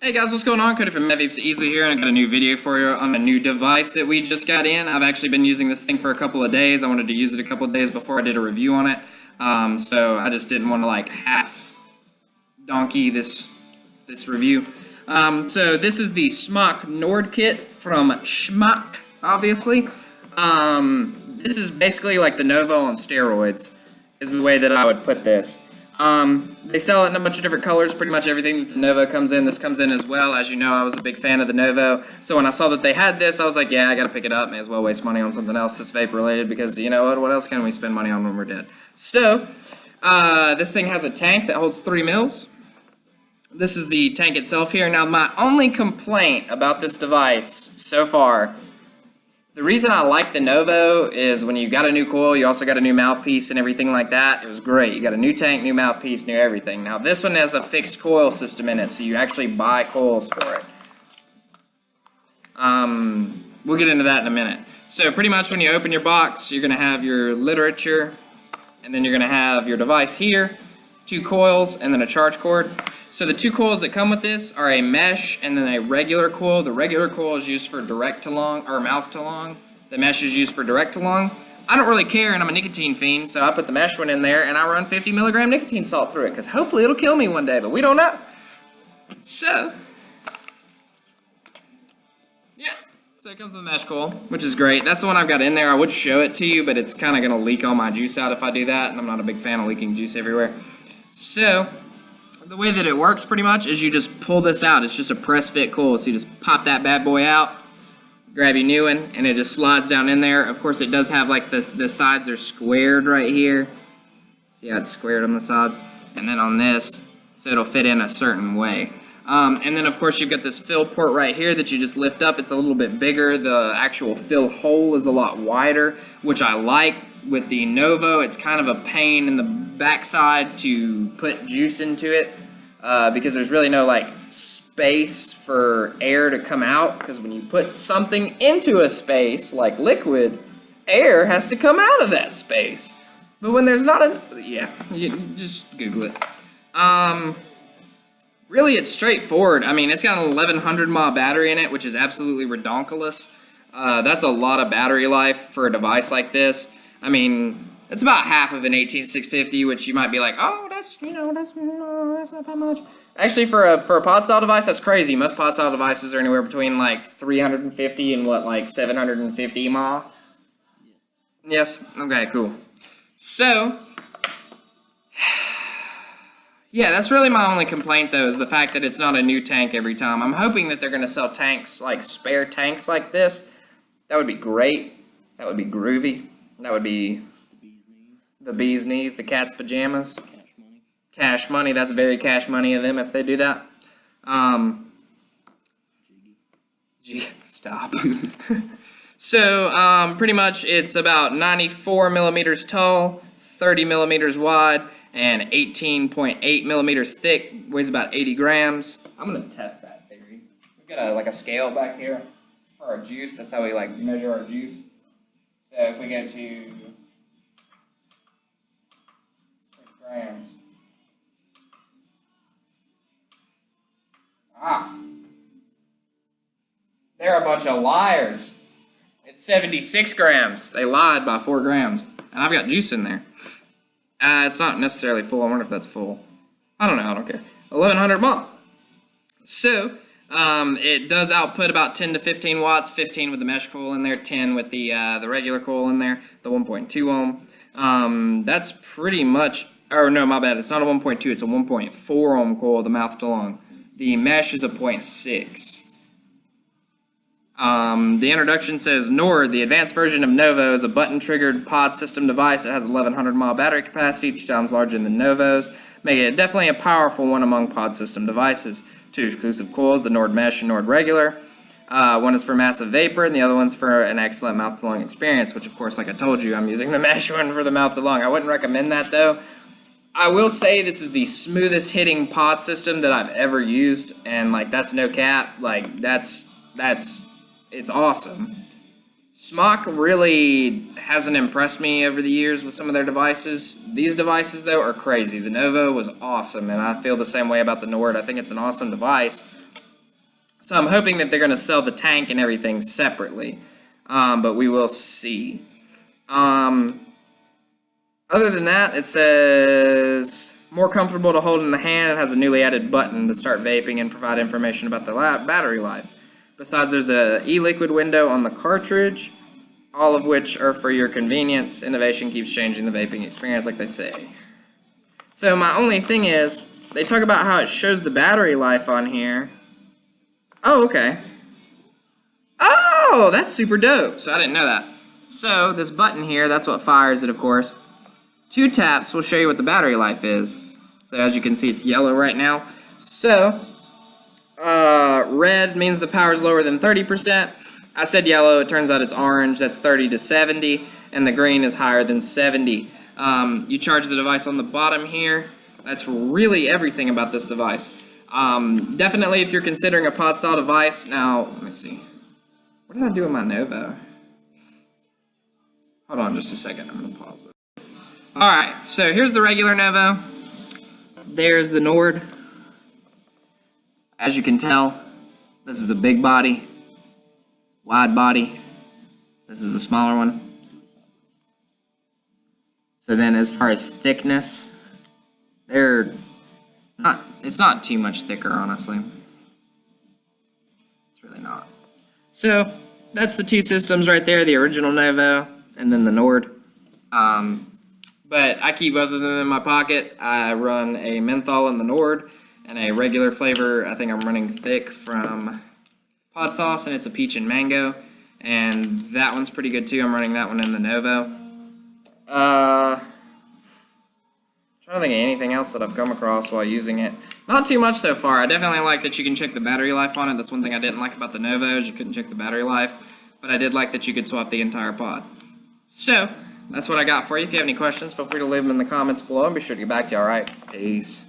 Hey guys, what's going on? Cody from Vaping Easily here, and I got a new video for you on a new device that we just got in. I've actually been using this thing for a couple of days. I wanted to use it a couple of days before I did a review on it, so I just didn't want to like half donkey this review. So this is the Smok Nord kit from Smok, obviously. This is basically like the Novo on steroids, is the way that I would put this. They sell it in a bunch of different colors. Pretty much everything that the Novo comes in, this comes in as well. As you know, I was a big fan of the Novo. So when I saw that they had this, I was like, yeah, I gotta pick it up. May as well waste money on something else that's vape related, because you know what else can we spend money on when we're dead? So, this thing has a tank that holds 3 mils. This is the tank itself here. Now, my only complaint about this device so far, the reason I like the Novo is when you got a new coil, you also got a new mouthpiece and everything like that. It was great. You got a new tank, new mouthpiece, new everything. Now this one has a fixed coil system in it, so you actually buy coils for it. We'll get into that in a minute. So pretty much when you open your box, you're going to have your literature, and then you're going to have your device here, 2 coils, and then a charge cord. So the 2 coils that come with this are a mesh and then a regular coil. The regular coil is used for direct to long, or mouth to long. The mesh is used for direct to long. I don't really care, and I'm a nicotine fiend, so I put the mesh one in there, and I run 50 milligram nicotine salt through it, because hopefully it'll kill me one day, but we don't know. So, yeah. So it comes with the mesh coil, which is great. That's the one I've got in there. I would show it to you, but it's kind of going to leak all my juice out if I do that, and I'm not a big fan of leaking juice everywhere. So, the way that it works pretty much is you just pull this out. It's just a press fit coil, so you just pop that bad boy out, grab your new one, and it just slides down in there. Of course, it does have like the sides are squared right here. See how it's squared on the sides? And then on this, so it'll fit in a certain way. And then of course you've got this fill port right here that you just lift up. It's a little bit bigger. The actual fill hole is a lot wider, which I like. With the Novo, it's kind of a pain in the backside to put juice into it because there's really no like space for air to come out, because when you put something into a space like liquid, air has to come out of that space. But when there's not yeah, you just Google it. Really, it's straightforward. I mean, it's got an 1100 mAh battery in it, which is absolutely redonkulous. That's a lot of battery life for a device like this. I mean, it's about half of an 18650, which you might be like, oh, that's not that much. Actually, for a pod style device, that's crazy. Most pod style devices are anywhere between like 350 and like 750 mAh. Yes. Okay. Cool. So, yeah, that's really my only complaint though, is the fact that it's not a new tank every time. I'm hoping that they're gonna sell tanks, like spare tanks like this. That would be great. That would be groovy. That would be the bee's knees, the cat's pajamas. Cash money. Cash money. That's very cash money of them if they do that. Stop. So, pretty much it's about 94 millimeters tall, 30 millimeters wide, and 18.8 millimeters thick. Weighs about 80 grams. I'm going to test that theory. We've got like a scale back here for our juice. That's how we like measure our juice. So if we go to 6 grams. They're a bunch of liars. It's 76 grams. They lied by 4 grams. And I've got juice in there. It's not necessarily full. I wonder if that's full. I don't know. I don't care. 1100 mAh. So, it does output about 10 to 15 watts, 15 with the mesh coil in there, 10 with the regular coil in there, the 1.2 ohm. That's pretty much, or no, my bad, it's not a 1.2, it's a 1.4 ohm coil, the mouth to long. The mesh is a 0.6. The introduction says, Nord, the advanced version of Novo, is a button-triggered pod system device. It has 1100 mAh battery capacity, 2 times larger than the Novos, making it definitely a powerful one among pod system devices. 2 exclusive coils, the Nord Mesh and Nord Regular. One is for massive vapor, and the other one's for an excellent mouth-to-lung experience, which, of course, like I told you, I'm using the Mesh one for the mouth-to-lung. I wouldn't recommend that, though. I will say this is the smoothest hitting pod system that I've ever used, and, like, that's no cap. Like, it's awesome. Smok really hasn't impressed me over the years with some of their devices. These devices, though, are crazy. The Novo was awesome, and I feel the same way about the Nord. I think it's an awesome device. So I'm hoping that they're going to sell the tank and everything separately, but we will see. Other than that, it says more comfortable to hold in the hand. It has a newly added button to start vaping and provide information about the battery life. Besides, there's a e-liquid window on the cartridge, all of which are for your convenience. Innovation keeps changing the vaping experience, like they say. So my only thing is, they talk about how it shows the battery life on here. Oh, okay. Oh, that's super dope. So I didn't know that. So this button here, that's what fires it, of course. 2 taps will show you what the battery life is. So as you can see, it's yellow right now. So red means the power is lower than 30%. I said yellow, it turns out it's orange. That's 30 to 70, and the green is higher than 70. You charge the device on the bottom here. That's really everything about this device. Definitely if you're considering a pod style device. Now, let me see. What did I do with my Novo? Hold on just a second, I'm gonna pause it. Alright, so here's the regular Novo. There's the Nord. As you can tell, this is a big body, wide body. This is a smaller one. So then as far as thickness, it's not too much thicker, honestly. It's really not. So that's the 2 systems right there, the original Novo and then the Nord. But I keep both of them in my pocket. I run a menthol in the Nord and a regular flavor. I think I'm running thick from Pod Sauce, and it's a peach and mango. And that one's pretty good too. I'm running that one in the Novo. Trying to think of anything else that I've come across while using it. Not too much so far. I definitely like that you can check the battery life on it. That's one thing I didn't like about the Novo, is you couldn't check the battery life. But I did like that you could swap the entire pod. So, that's what I got for you. If you have any questions, feel free to leave them in the comments below, and be sure to get back to you, alright? Peace.